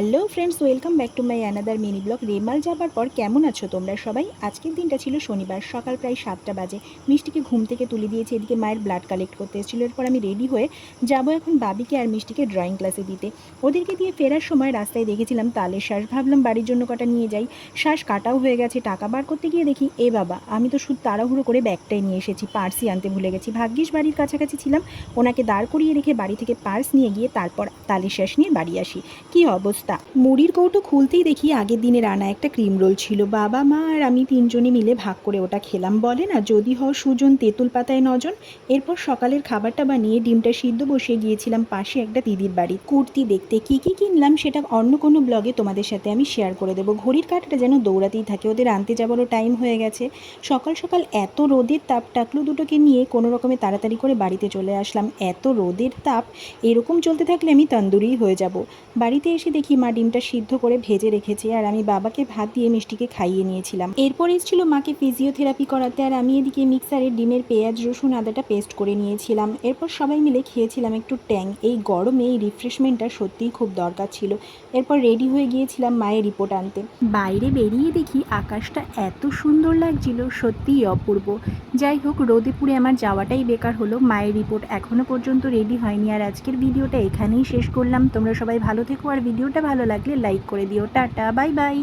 Hello friends, welcome back to my another mini blog. Remal যাবার পর কেমন আছো তোমরা সবাই? আজকের দিনটা ছিল শনিবার, সকাল প্রায় 7টা বাজে। মিষ্টিকে ঘুম থেকে তুলে দিয়েছি, এদিকে মায়ের ব্লাড কালেক্ট করতে এসেছিলো। এরপর আমি রেডি হয়ে যাবো এখন বাবিকে আর মিষ্টিকে ড্রয়িং ক্লাসে দিতে। ওদেরকে দিয়ে ফেরার সময় রাস্তায় দেখেছিলাম তালের শ্বাস, ভাবলাম বাড়ির জন্য কটা নিয়ে যাই। শ্বাস কাটাও হয়ে গেছে, টাকা বার করতে গিয়ে দেখি এ বাবা, আমি তো শুধু তাড়াহুড়ো করে ব্যাগটাই নিয়ে এসেছি, পার্সই আনতে ভুলে গেছি। ভাগ্যিস বাড়ির কাছাকাছি ছিলাম, ওনাকে দাঁড় করিয়ে রেখে বাড়ি থেকে পার্স নিয়ে গিয়ে তারপর তালের শ্বাস নিয়ে বাড়ি আসি। কি অবস্থা! মুড়ির কৌটো খুলতেই দেখি আগের দিনের আনা একটা ক্রিম রোল ছিল। বাবা, মা আর আমি তিনজনে মিলে ভাগ করে ওটা খেলাম। বলে না, যদি হও সুজন তেঁতুল পাতায় নজন। এরপর সকালের খাবারটা বানিয়ে ডিমটা সিদ্ধ বসিয়ে গিয়েছিলাম পাশে একটা দিদির বাড়ি কুর্তি দেখতে। কি কি কিনলাম সেটা অন্য কোনো ব্লগে তোমাদের সাথে আমি শেয়ার করে দেবো। ঘড়ির কাঁটাটা যেন দৌড়াতেই থাকে, ওদের আনতে যাবারও টাইম হয়ে গেছে। সকাল সকাল এত রোদের তাপ, টাকলু দুটোকে নিয়ে কোনো রকমে তাড়াতাড়ি করে বাড়িতে চলে আসলাম। এত রোদের তাপ, এরকম চলতে থাকলে আমি তন্দুরি হয়ে যাব। বাড়িতে এসে দেখি মা ডিমটা সিদ্ধ করে ভেজে রেখেছে, আর আমি বাবাকে ভাত দিয়ে মিষ্টিকে খাইয়ে নিয়েছিলাম। এরপর এসেছিল মাকে ফিজিওথেরাপি করাতে, আর আমি এদিকে মিক্সারে ডিমের পেঁয়াজ রসুন আদাটা পেস্ট করে নিয়েছিলাম। এরপর সবাই মিলে খেয়েছিলাম একটু ট্যাং। এই গরমে এই রিফ্রেশমেন্টটা সত্যিই খুব দরকার ছিল। এরপর রেডি হয়ে গিয়েছিলাম মায়ের রিপোর্ট আনতে। বাইরে বেরিয়ে দেখি আকাশটা এত সুন্দর লাগছিল, সত্যিই অপূর্ব। যাই হোক, রোদে পুড়ে আমার যাওয়াটাই বেকার হলো। মায়ের রিপোর্ট এখনও পর্যন্ত রেডি হয়নি। আর আজকের ভিডিওটা এখানেই শেষ করলাম। তোমরা সবাই ভালো থেকো, আর ভিডিওটা ভালো লাগলে লাইক করে দিও। Tata, bye bye.